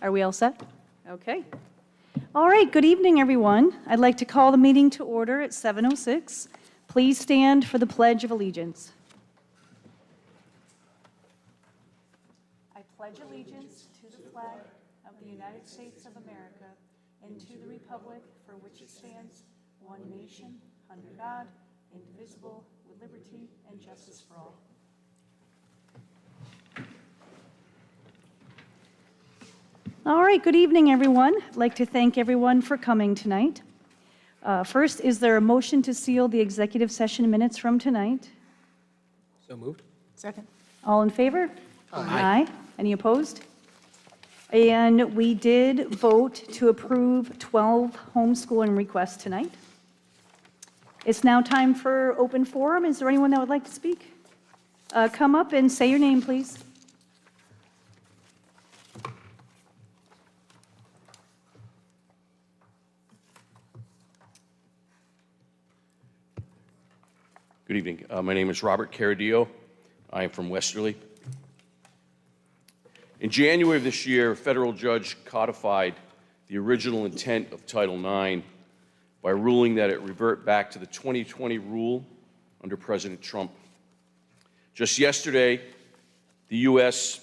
Are we all set? Okay. All right, good evening, everyone. I'd like to call the meeting to order at 7:06. Please stand for the Pledge of Allegiance. I pledge allegiance to the flag of the United States of America and to the republic for which it stands, one nation, under God, indivisible, with liberty and justice for all. All right, good evening, everyone. I'd like to thank everyone for coming tonight. First, is there a motion to seal the executive session minutes from tonight? So moved. Second. All in favor? Aye. Any opposed? And we did vote to approve 12 homeschooling requests tonight. It's now time for open forum. Is there anyone that would like to speak? Come up and say your name, please. Good evening. My name is Robert Caradillo. I am from Westerly. In January of this year, a federal judge codified the original intent of Title IX by ruling that it revert back to the 2020 rule under President Trump. Just yesterday, the U.S.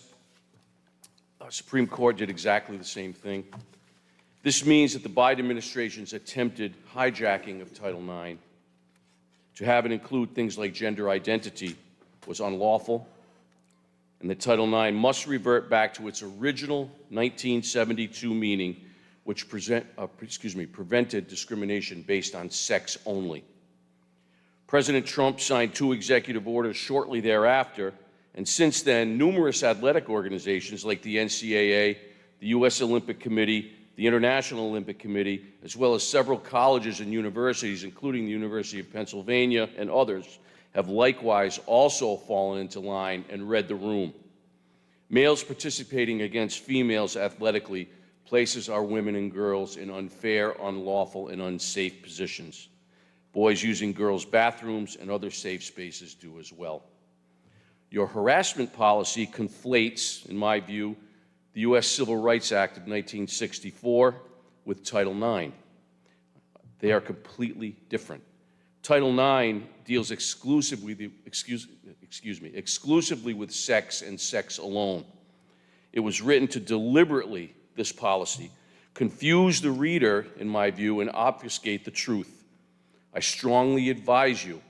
Supreme Court did exactly the same thing. This means that the Biden administration's attempted hijacking of Title IX to have it include things like gender identity was unlawful, and that Title IX must revert back to its original 1972 meaning, which prevented discrimination based on sex only. President Trump signed 2 executive orders shortly thereafter, and since then, numerous athletic organizations like the NCAA, the U.S. Olympic Committee, the International Olympic Committee, as well as several colleges and universities, including the University of Pennsylvania and others, have likewise also fallen into line and read the room. Males participating against females athletically places our women and girls in unfair, unlawful, and unsafe positions. Boys using girls' bathrooms and other safe spaces do as well. Your harassment policy conflates, in my view, the U.S. Civil Rights Act of 1964 with Title IX. They are completely different. Title IX deals exclusively with sex and sex alone. It was written to deliberately, this policy, confuse the reader, in my view, and obfuscate the truth. I strongly advise you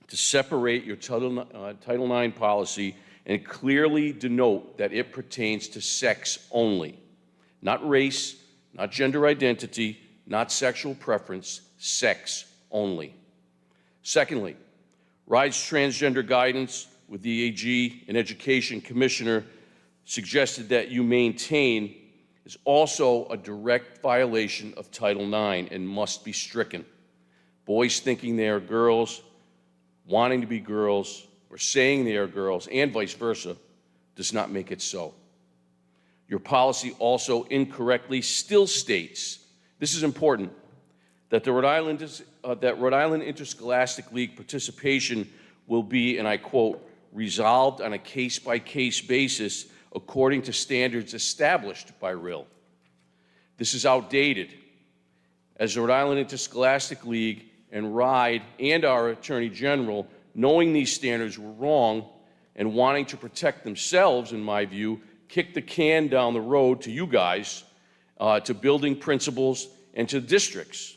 to separate your Title IX policy and clearly denote that it pertains to sex only, not race, not gender identity, not sexual preference, sex only. Secondly, RIDE's transgender guidance with the AG and Education Commissioner suggested that you maintain is also a direct violation of Title IX and must be stricken. Boys thinking they are girls, wanting to be girls, or saying they are girls, and vice versa, does not make it so. Your policy also incorrectly still states, this is important, that the Rhode Island Interscholastic League participation will be, and I quote, resolved on a case-by-case basis according to standards established by RIL. This is outdated, as the Rhode Island Interscholastic League and RIDE and our Attorney General, knowing these standards were wrong and wanting to protect themselves, in my view, kicked the can down the road to you guys, to building principals, and to districts.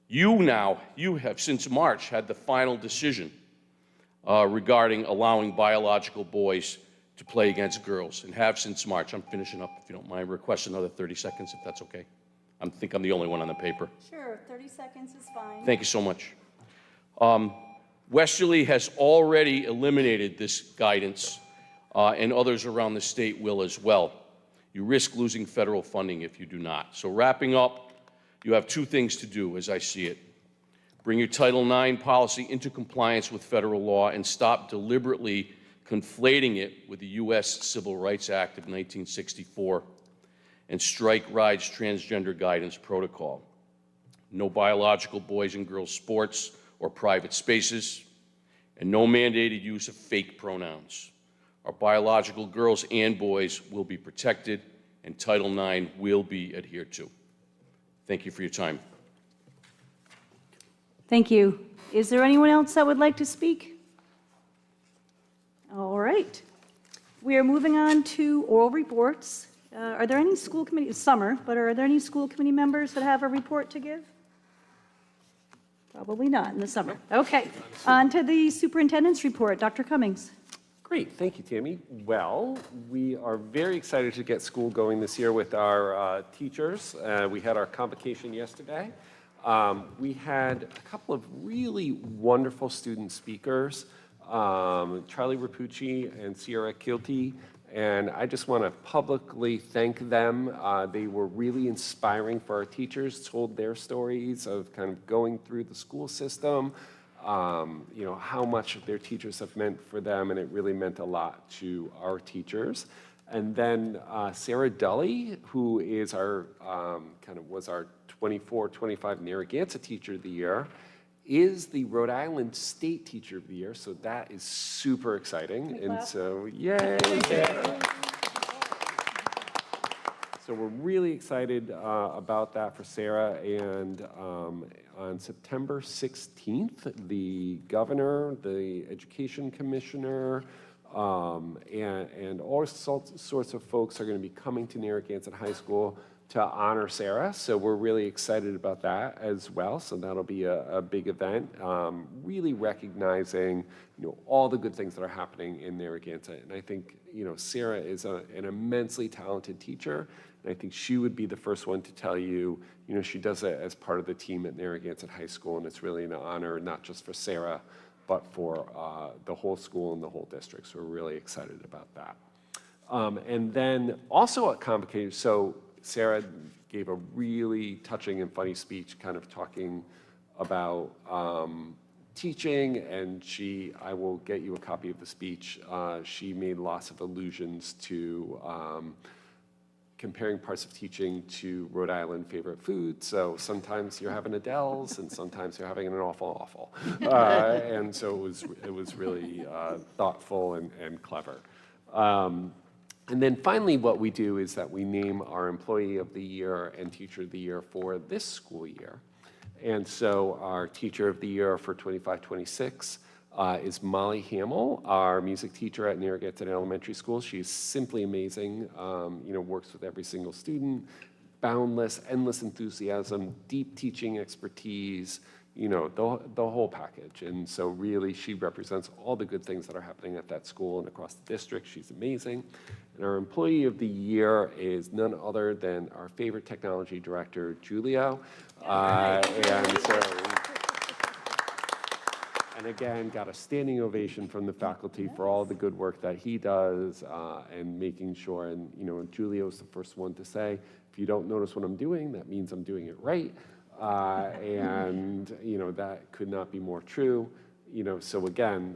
You have since March had the final decision regarding allowing biological boys to play against girls, and have since March. I'm finishing up, if you don't mind. Request another 30 seconds, if that's okay. I think I'm the only one on the paper. Sure, 30 seconds is fine. Thank you so much. Westerly has already eliminated this guidance, and others around the state will as well. You risk losing federal funding if you do not. So wrapping up, you have 2 things to do, as I see it. Bring your Title IX policy into compliance with federal law and stop deliberately conflating it with the U.S. Civil Rights Act of 1964, and strike RIDE's transgender guidance protocol. No biological boys and girls sports or private spaces, and no mandated use of fake pronouns. Our biological girls and boys will be protected and Title IX will be adhered to. Thank you for your time. Thank you. Is there anyone else that would like to speak? All right. We are moving on to oral reports. Are there any school committee, it's summer, but are there any school committee members that have a report to give? Probably not in the summer. Okay. On to the superintendent's report. Dr. Cummings. Great, thank you, Tammy. Well, we are very excited to get school going this year with our teachers. We had our convocation yesterday. We had a couple of really wonderful student speakers, Charlie Rapucci and Sierra Kilty, and I just want to publicly thank them. They were really inspiring for our teachers, told their stories of kind of going through the school system, you know, how much their teachers have meant for them, and it really meant a lot to our teachers. And then Sarah Dully, who is our, was our 24-25 Narragansett Teacher of the Year, is the Rhode Island State Teacher of the Year, so that is super exciting. And so, yay! So we're really excited about that for Sarah, and on September 16th, the governor, the education commissioner, and all sorts of folks are going to be coming to Narragansett High School to honor Sarah. So we're really excited about that as well. So that'll be a big event, really recognizing, you know, all the good things that are happening in Narragansett. And I think, you know, Sarah is an immensely talented teacher. And I think she would be the first one to tell you, you know, she does it as part of the team at Narragansett High School, and it's really an honor, not just for Sarah, but for the whole school and the whole district. So we're really excited about that. And then also at convocation, so Sarah gave a really touching and funny speech kind of talking about teaching, and I will get you a copy of the speech. She made lots of allusions to comparing parts of teaching to Rhode Island favorite foods. So sometimes you're having Adele's, and sometimes you're having an awful. And so it was really thoughtful and clever. And then finally, what we do is that we name our Employee of the Year and Teacher of the Year for this school year. And so our Teacher of the Year for 25-26 is Molly Hamill, our music teacher at Narragansett Elementary School. She's simply amazing, you know, works with every single student, boundless, endless enthusiasm, deep teaching expertise, you know, the whole package. And so really she represents all the good things that are happening at that school and across the district. She's amazing. And our Employee of the Year is none other than our favorite technology director, Julio. And again, got a standing ovation from the faculty for all the good work that he does, and making sure, and you know, Julio's the first one to say, if you don't notice what I'm doing, that means I'm doing it right. And you know, that could not be more true. You know, so again,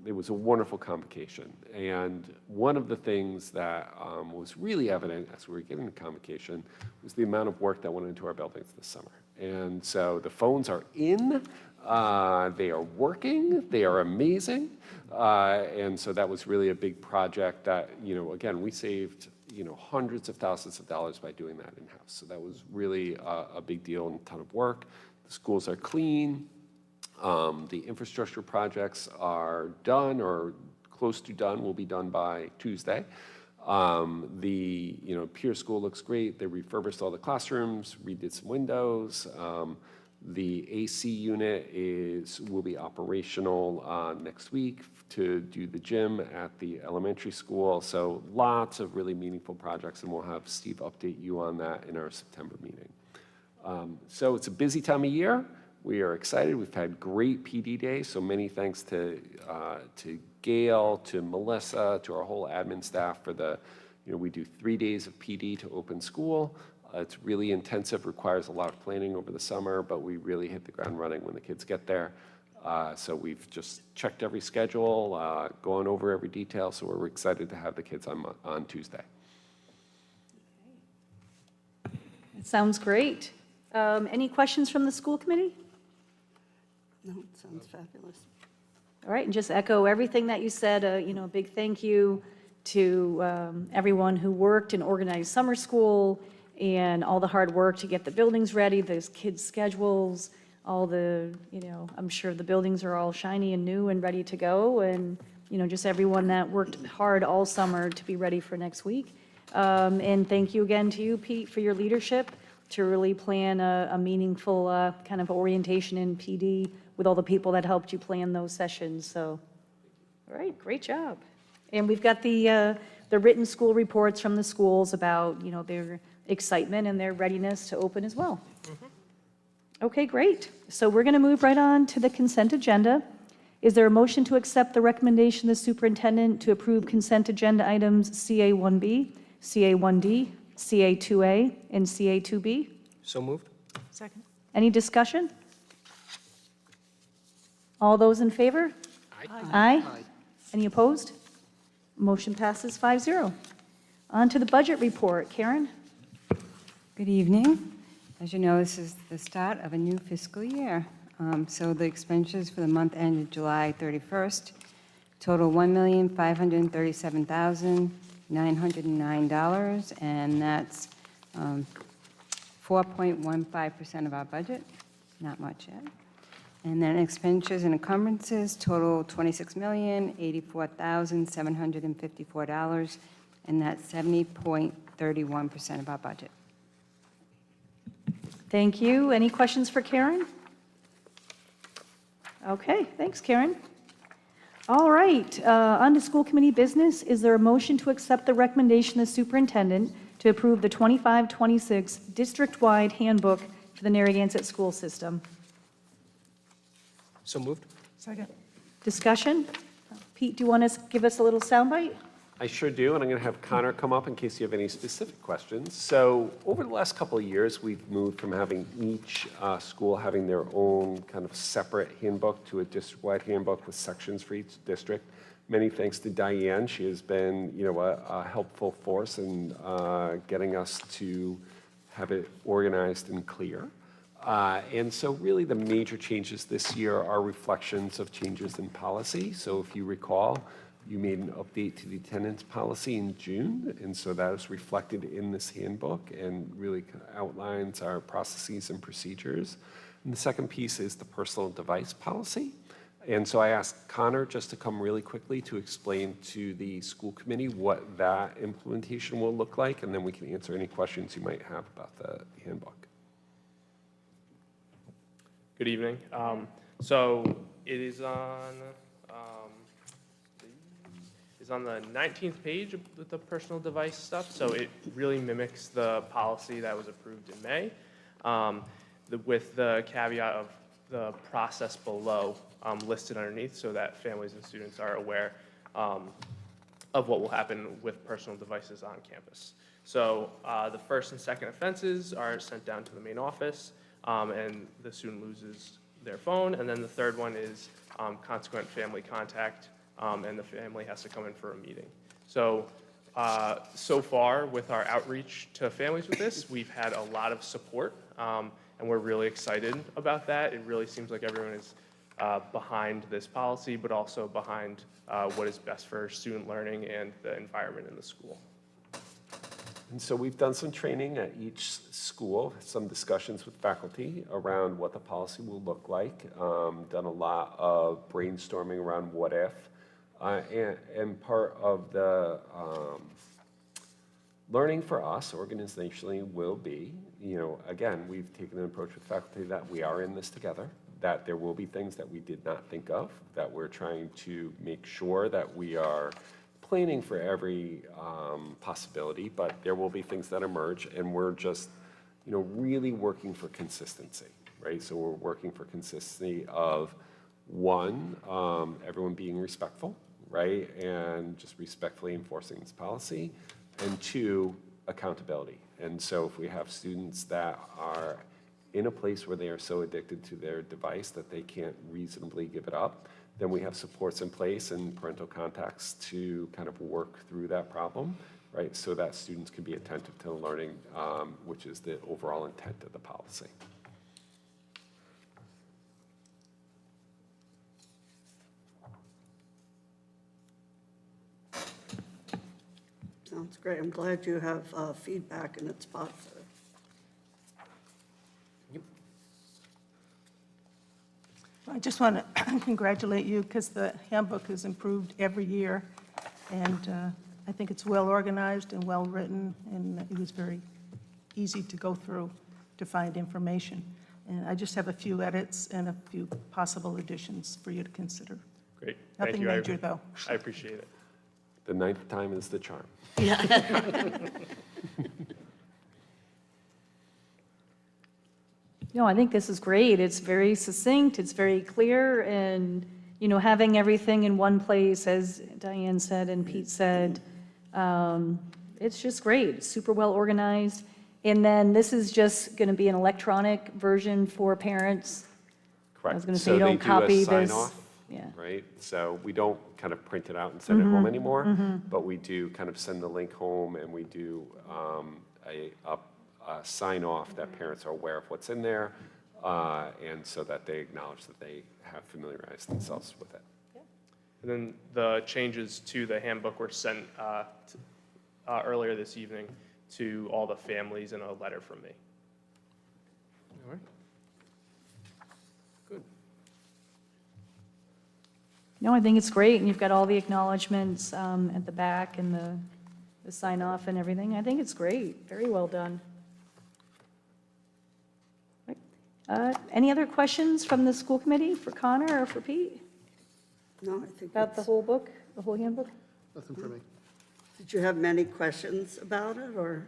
it was a wonderful convocation. And one of the things that was really evident as we were getting the convocation was the amount of work that went into our buildings this summer. And so the phones are in, they are working, they are amazing. And so that was really a big project that, you know, again, we saved, you know, hundreds of thousands of dollars by doing that in-house. So that was really a big deal and a ton of work. The schools are clean. The infrastructure projects are done or close to done, will be done by Tuesday. The Pierce School looks great. They refurbished all the classrooms, redid some windows. The AC unit will be operational next week to do the gym at the elementary school. So lots of really meaningful projects, and we'll have Steve update you on that in our September meeting. So it's a busy time of year. We are excited. We've had great PD days, so many thanks to Gail, to Melissa, to our whole admin staff for we do 3 days of PD to open school. It's really intensive, requires a lot of planning over the summer, but we really hit the ground running when the kids get there. So we've just checked every schedule, gone over every detail, so we're excited to have the kids on Tuesday. It sounds great. Any questions from the school committee? No, it sounds fabulous. All right, and just echo everything that you said. A big thank you to everyone who worked and organized summer school and all the hard work to get the buildings ready, those kids' schedules, all the, I'm sure the buildings are all shiny and new and ready to go, and, just everyone that worked hard all summer to be ready for next week. And thank you again to you, Pete, for your leadership to really plan a meaningful kind of orientation in PD with all the people that helped you plan those sessions. So, all right, great job. And we've got the written school reports from the schools about, their excitement and their readiness to open as well. Okay, great. So we're going to move right on to the consent agenda. Is there a motion to accept the recommendation of the superintendent to approve consent agenda items CA1B, CA1D, CA2A, and CA2B? So moved. Second. Any discussion? All those in favor? Aye. Any opposed? Motion passes 5-0. On to the budget report. Karen? Good evening. As you know, this is the start of a new fiscal year. So the expenditures for the month ended July 31st total $1,537,909, and that's 4.15% of our budget. Not much yet. And then expenditures and encumbrances total $26,084,754, and that's 70.31% of our budget. Thank you. Any questions for Karen? Okay, thanks, Karen. All right, on to school committee business. Is there a motion to accept the recommendation of the superintendent to approve the 25-26 district-wide handbook for the Narragansett school system? So moved. Second. Discussion? Pete, do you want to give us a little soundbite? I sure do, and I'm going to have Connor come up in case you have any specific questions. So over the last couple of years, we've moved from having each school having their own kind of separate handbook to a district-wide handbook with sections for each district. Many thanks to Diane. She has been, a helpful force in getting us to have it organized and clear. And so really the major changes this year are reflections of changes in policy. So if you recall, you made an update to the attendance policy in June, and so that is reflected in this handbook and really outlines our processes and procedures. And the second piece is the personal device policy. And so I asked Connor just to come really quickly to explain to the school committee what that implementation will look like, and then we can answer any questions you might have about the handbook. Good evening. So it is on the 19th page with the personal device stuff. So it really mimics the policy that was approved in May, with the caveat of the process below listed underneath so that families and students are aware of what will happen with personal devices on campus. So the first and second offenses are sent down to the main office, and the student loses their phone. And then the third one is consequent family contact, and the family has to come in for a meeting. So, so far with our outreach to families with this, we've had a lot of support, and we're really excited about that. It really seems like everyone is behind this policy, but also behind what is best for student learning and the environment in the school. And so we've done some training at each school, some discussions with faculty around what the policy will look like, done a lot of brainstorming around what if, and part of the learning for us organizationally will be, again, we've taken an approach with faculty that we are in this together, that there will be things that we did not think of, that we're trying to make sure that we are planning for every possibility, but there will be things that emerge, and we're just, really working for consistency, right? So we're working for consistency of, one, everyone being respectful, right? And just respectfully enforcing this policy, and two, accountability. And so if we have students that are in a place where they are so addicted to their device that they can't reasonably give it up, then we have supports in place and parental contacts to kind of work through that problem, right? So that students can be attentive to learning, which is the overall intent of the policy. Sounds great. I'm glad you have feedback and it's positive. I just want to congratulate you because the handbook is improved every year. And I think it's well-organized and well-written, and it was very easy to go through to find information. And I just have a few edits and a few possible additions for you to consider. Great. Thank Nothing you. major, though. I appreciate it. The ninth time is the charm. No, I think this is great. It's very succinct, it's very clear, and, you know, having everything in one place, as Diane said and Pete said, it's just great. It's super well organized. And then this is just going to be an electronic version for parents. Correct. I was gonna say, So you they don't do a copy sign this. off, Yeah. right? So we don't kind of print it out and send it home anymore, but we do kind of send the link home, and we do a sign off that parents are aware of what's in there, and so that they acknowledge that they have familiarized themselves with it. And then the changes to the handbook were sent earlier this evening to all the families in a letter from me. All right. Good. No, I think it's great, and you've got all the acknowledgements at the back and the sign off and everything. I think it's great. Very well done. Right. Any other questions from the school committee for Connor or for Pete No, I think about the it's, whole book, the whole handbook? Nothing for me. did you have many questions about it, or?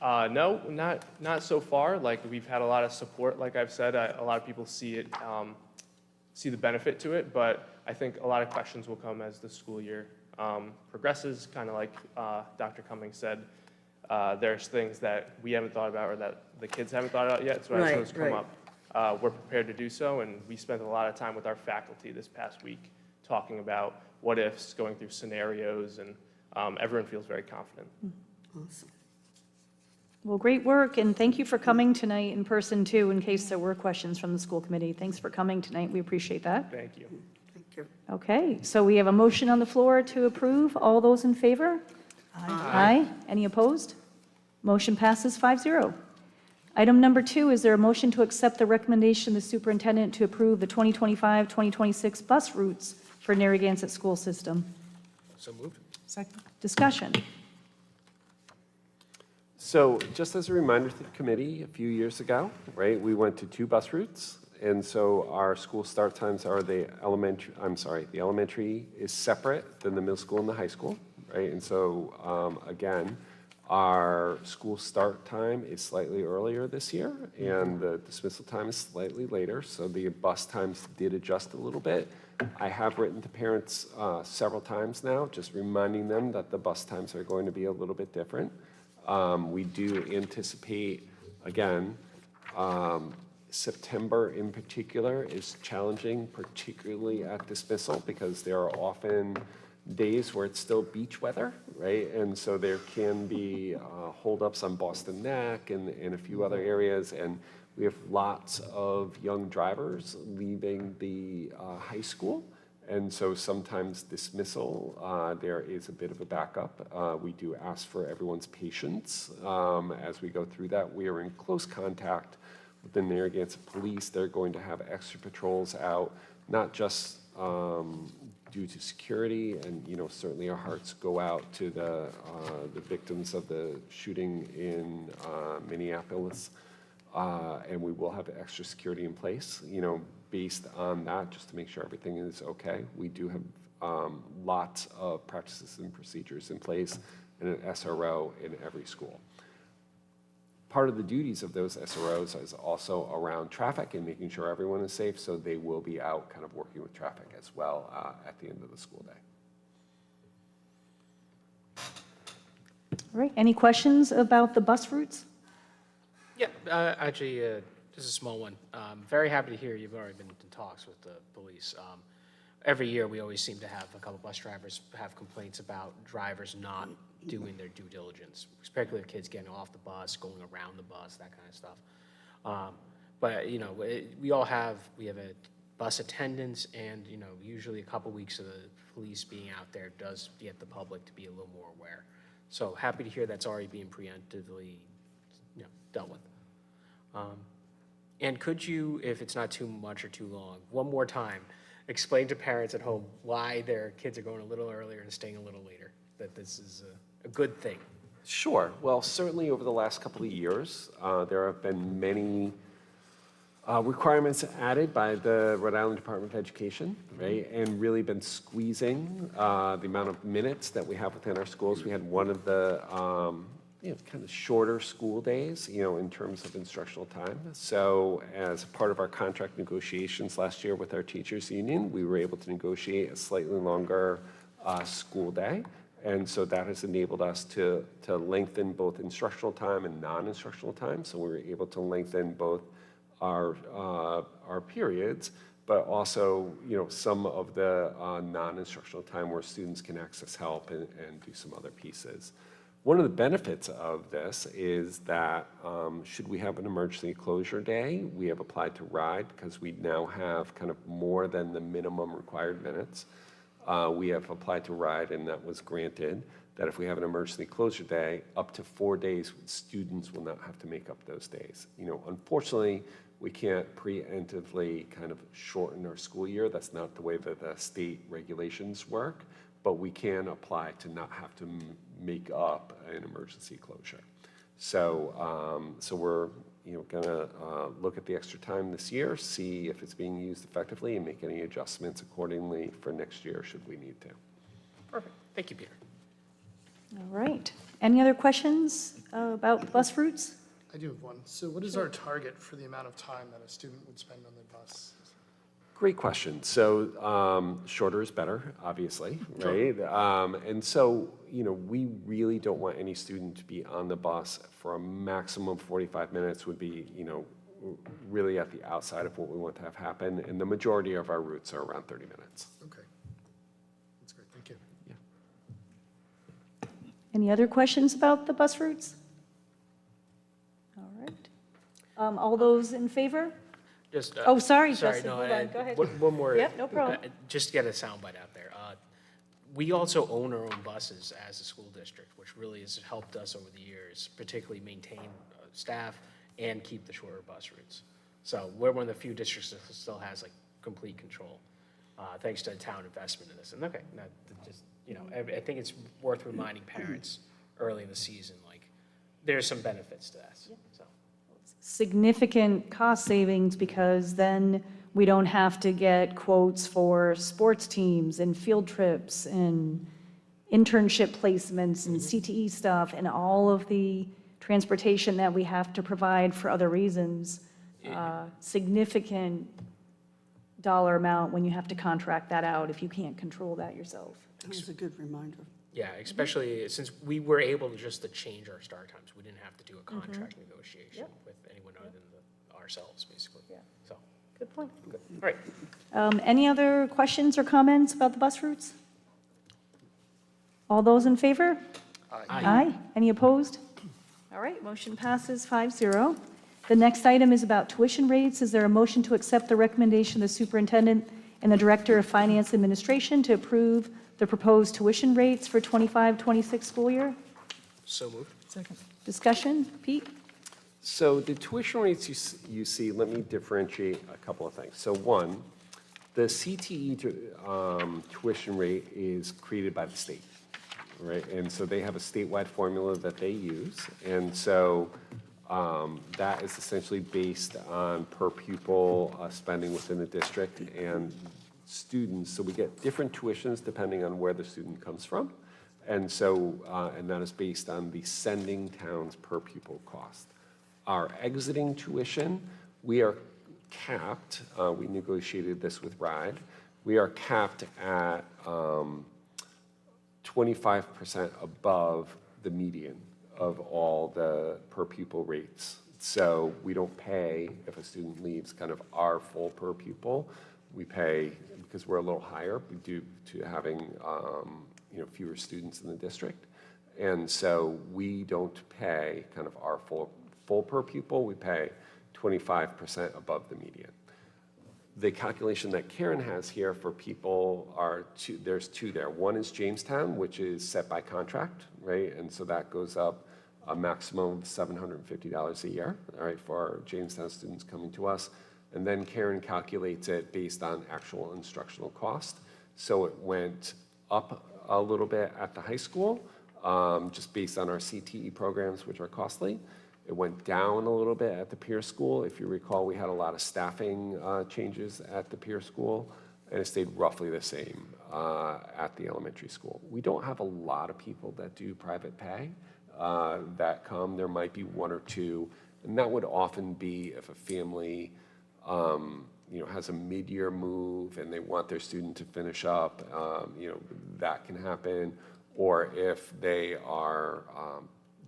No, not so far. Like, we've had a lot of support, like I've said. A lot of people see it, see the benefit to it, but I think a lot of questions will come as the school year progresses, kind of like Dr. Cummings said. There's things that we haven't thought about or that the kids haven't thought about yet, so as Right, those come right. up, we're prepared to do so, and we spent a lot of time with our faculty this past week talking about what ifs, going through scenarios, and everyone feels very confident. Awesome. Well, great work, and thank you for coming tonight in person, too, in case there were questions from the school committee. Thanks for coming tonight. We appreciate that. Thank you. Thank you. Okay, so we have a motion on the floor to approve. All those in favor? Aye. Any opposed? Motion passes 5-0. Item number 2, is there a motion to accept the recommendation of the superintendent to approve the 2025-2026 bus routes for Narragansett school system? So moved. Second. Discussion. So just as a reminder to the committee, a few years ago, right, we went to 2 bus routes. And so our school start times are the elementary is separate than the middle school and the high school, right? And so, again, our school start time is slightly earlier this year, and the dismissal time is slightly later, so the bus times did adjust a little bit. I have written to parents several times now, just reminding them that the bus times are going to be a little bit different. We do anticipate, again, September in particular is challenging, particularly at dismissal, because there are often days where it's still beach weather, right? And so there can be holdups on Boston Neck and a few other areas, and we have lots of young drivers leaving the high school. And so sometimes dismissal, there is a bit of a backup. We do ask for everyone's patience as we go through that. We are in close contact with the Narragansett Police. They're going to have extra patrols out, not just due to security, and certainly our hearts go out to the victims of the shooting in Minneapolis, and we will have extra security in place, based on that, just to make sure everything is okay. We do have lots of practices and procedures in place and an SRO in every school. Part of the duties of those SROs is also around traffic and making sure everyone is safe, so they will be out kind of working with traffic as well at the end of the school day. All right, any questions about the bus routes? Yeah, actually, just a small one. Very happy to hear you've already been in talks with the police. Every year, we always seem to have a couple bus drivers have complaints about drivers not doing their due diligence, particularly kids getting off the bus, going around the bus, that kind of stuff. But we have a bus attendants, and, usually a couple weeks of the police being out there does get the public to be a little more aware. So happy to hear that's already being preemptively, dealt with. And could you, if it's not too much or too long, one more time, explain to parents at home why their kids are going a little earlier and staying a little later, that this is a good thing? Sure. Well, certainly over the last couple of years, there have been many requirements added by the Rhode Island Department of Education, right? And really been squeezing the amount of minutes that we have within our schools. We had one of the kind of shorter school days, in terms of instructional time. So as part of our contract negotiations last year with our teachers union, we were able to negotiate a slightly longer school day. And so that has enabled us to lengthen both instructional time and non-instructional time. So we were able to lengthen both our periods, but also, some of the non-instructional time where students can access help and do some other pieces. One of the benefits of this is that should we have an emergency closure day, we have applied to RIDE because we now have kind of more than the minimum required minutes. We have applied to RIDE, and that was granted, that if we have an emergency closure day, up to 4 days, students will not have to make up those days. Unfortunately, we can't preemptively kind of shorten our school year. That's not the way that the state regulations work, but we can apply to not have to make up an emergency closure. So, so we're gonna look at the extra time this year, see if it's being used effectively, and make any adjustments accordingly for next year should we need to. Perfect. Thank you, Peter. All right. Any other questions about bus routes? I do have one. So what is our target for the amount of time that a student would spend on the bus? Great question. So shorter is better, obviously, right? And so, we really don't want any student to be on the bus for a maximum of 45 minutes would be, really at the outside of what we want to have happen. And the majority of our routes are around 30 minutes. Okay. That's great. Thank you. Any other questions about the bus routes? All right. All those in favor? Just, Oh, sorry, sorry, Justin, no, hold on, go ahead. One more. Yep, no problem. Just to get a soundbite out there. We also own our own buses as a school district, which really has helped us over the years, particularly maintain staff and keep the shorter bus routes. So we're one of the few districts that still has complete control, thanks to town investment in this. And I think it's worth reminding parents early in the season, there's some benefits to that. So. Significant cost savings because then we don't have to get quotes for sports teams and field trips and internship placements and CTE stuff and all of the transportation that we have to provide for other reasons. Significant dollar amount when you have to contract that out if you can't control that yourself. That was a good reminder. Yeah, especially since we were able to change our start times. We didn't have to do a contract negotiation with anyone other than ourselves, basically. Yeah. So, Good point. good. All right. Any other questions or comments about the bus routes? All those in favor? Aye. Any opposed? All right, motion passes 5-0. The next item is about tuition rates. Is there a motion to accept the recommendation of the superintendent and the director of finance administration to approve the proposed tuition rates for 25-26 school year? So moved. Second. Discussion, Pete? So the tuition rates you see, let me differentiate a couple of things. So one, the CTE tuition rate is created by the state, right? And so they have a statewide formula that they use. And so that is essentially based on per pupil spending within the district and students. So we get different tuitions depending on where the student comes from. And so, and that is based on the sending town's per pupil cost. Our exiting tuition, we are capped, we negotiated this with RIDE, we are capped at 25% above the median of all the per pupil rates. So we don't pay, if a student leaves kind of our full per pupil, we pay, because we're a little higher, we do to having fewer students in the district. And so we don't pay kind of our full per pupil, we pay 25% above the median. The calculation that Karen has here for people are there's two there. One is Jamestown, which is set by contract, right? And so that goes up a maximum of $750 a year, all right, for our Jamestown students coming to us. And then Karen calculates it based on actual instructional cost. So it went up a little bit at the high school, just based on our CTE programs, which are costly. It went down a little bit at the peer school. If you recall, we had a lot of staffing changes at the peer school, and it stayed roughly the same at the elementary school. We don't have a lot of people that do private pay that come. There might be one or two, and that would often be if a family has a mid-year move and they want their student to finish up, that can happen. Or if they are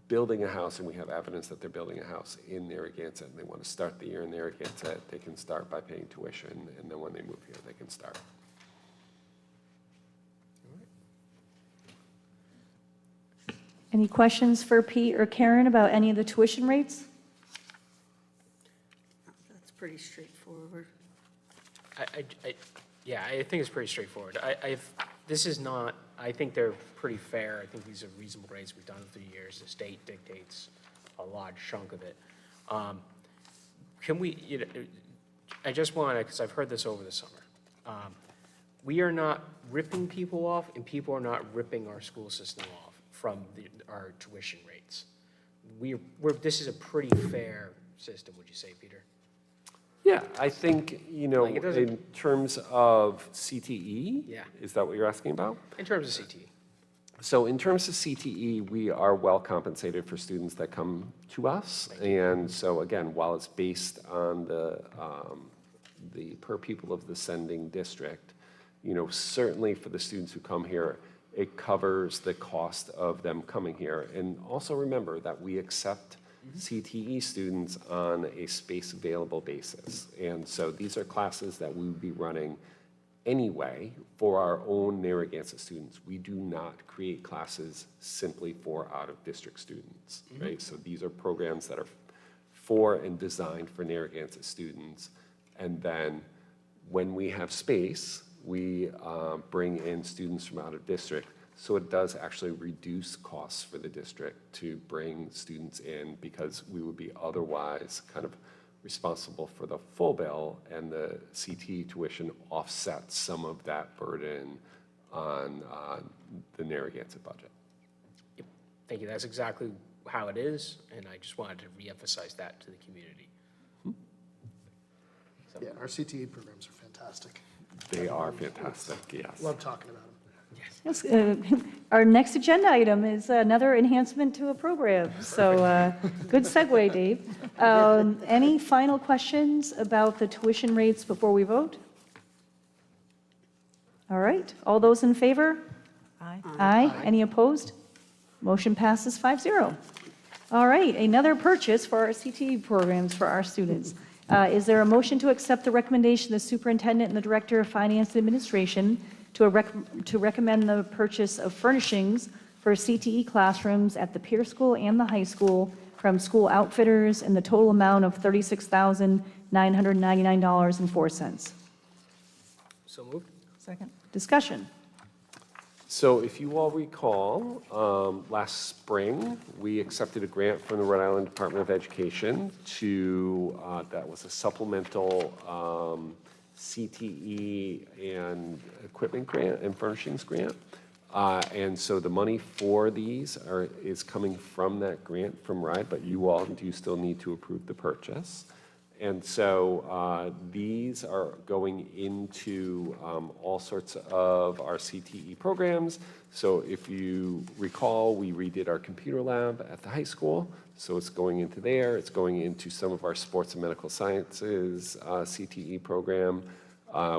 building a house and we have evidence that they're building a house in Narragansett and they want to start the year in Narragansett, they can start by paying tuition, and then when they move here, they can start. Any questions for Pete or Karen about any of the tuition rates? That's pretty straightforward. Yeah, I think it's pretty straightforward. This is not, I think they're pretty fair. I think these are reasonable rates we've done it through the years. The state dictates a large chunk of it. Can we, I just want to, because I've heard this over the summer. We are not ripping people off, and people are not ripping our school system off from our tuition rates. This is a pretty fair system, would you say, Peter? Yeah, I think, Like, it doesn't- in terms of CTE, Yeah. is that what you're asking about? In terms of CTE. So in terms of CTE, we are well compensated for students that come to us. And so again, while it's based on the per pupil of the sending district, certainly for the students who come here, it covers the cost of them coming here. And also remember that we accept CTE students on a space available basis. And so these are classes that we would be running anyway for our own Narragansett students. We do not create classes simply for out-of-district students, right? So these are programs that are for and designed for Narragansett students. And then when we have space, we bring in students from out-of-district. So it does actually reduce costs for the district to bring students in, because we would be otherwise kind of responsible for the full bill, and the CTE tuition offsets some of that burden on the Narragansett budget. Yep. Thank you. That's exactly how it is, and I just wanted to reemphasize that to the community. Yeah, our CTE programs are fantastic. They are fantastic, yes. Love talking about them. Yes, our next agenda item is another enhancement to a program. So good segue, Dave. Any final questions about the tuition rates before we vote? All right, all those in favor? Aye. Aye. Any opposed? Motion passes 5-0. All right, another purchase for our CTE programs for our students. Is there a motion to accept the recommendation of the superintendent and the director of finance and administration to recommend the purchase of furnishings for CTE classrooms at the peer school and the high school from School Outfitters in the total amount of $36,999.04? So moved. Second. Discussion. So if you all recall, last spring, we accepted a grant from the Rhode Island Department of Education to, that was a supplemental CTE and equipment grant and furnishings grant. And so the money for these is coming from that grant from RIDE, but you all do still need to approve the purchase. And so these are going into all sorts of our CTE programs. So if you recall, we redid our computer lab at the high school. So it's going into there. It's going into some of our sports and medical sciences CTE program,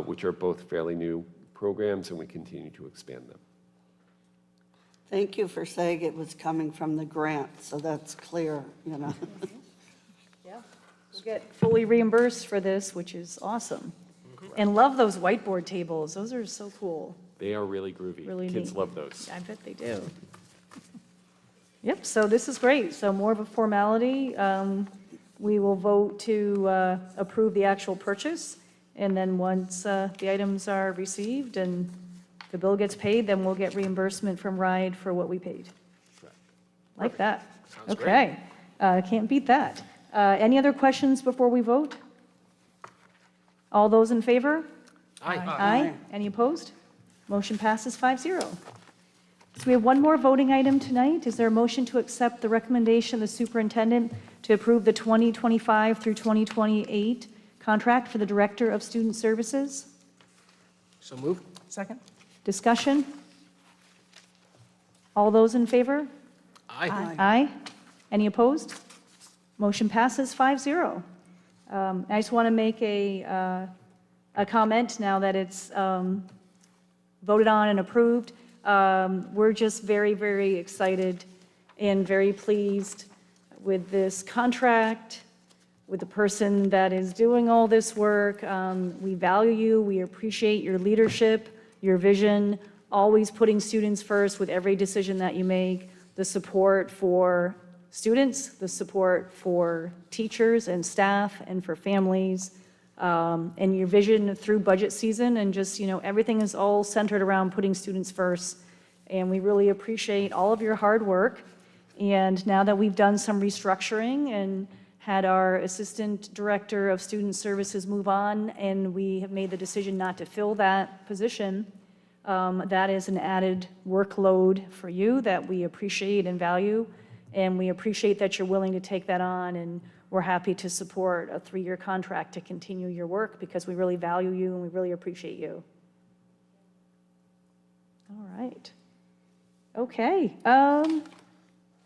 which are both fairly new programs, and we continue to expand them. Thank you for saying it was coming from the grant, so that's clear. Yeah. We'll get fully reimbursed for this, which is awesome. And love those whiteboard tables. Those are so cool. They are really groovy. Really Kids neat. love those. I bet they do. Yep, so this is great. So more of a formality. We will vote to approve the actual purchase. And then once the items are received and the bill gets paid, then we'll get reimbursement from RIDE for what we paid. Like that. Sounds great. Okay. Can't beat that. Any other questions before we vote? All those in favor? Aye. Aye. Any opposed? Motion passes 5-0. So we have one more voting item tonight. Is there a motion to accept the recommendation of the superintendent to approve the 2025 through 2028 contract for the Director of Student Services? So moved. Second? Discussion? All those in favor? Aye. Aye. Any opposed? Motion passes 5-0. I just want to make a comment now that it's voted on and approved. We're just very, very excited and very pleased with this contract, with the person that is doing all this work. We value you. We appreciate your leadership, your vision, always putting students first with every decision that you make, the support for students, the support for teachers and staff and for families, and your vision through budget season, and just, everything is all centered around putting students first. And we really appreciate all of your hard work. And now that we've done some restructuring and had our Assistant Director of Student Services move on, and we have made the decision not to fill that position, that is an added workload for you that we appreciate and value. And we appreciate that you're willing to take that on, and we're happy to support a 3-year contract to continue your work because we really value you and we really appreciate you. All right. Okay.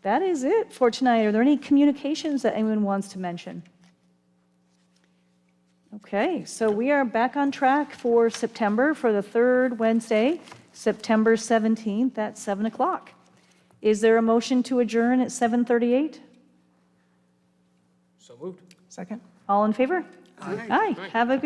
That is it for tonight. Are there any communications that anyone wants to mention? Okay, so we are back on track for September for the third Wednesday, September 17th at 7 o'clock. Is there a motion to adjourn at 7:38? So moved. Second? All in favor? Aye. Have a good evening.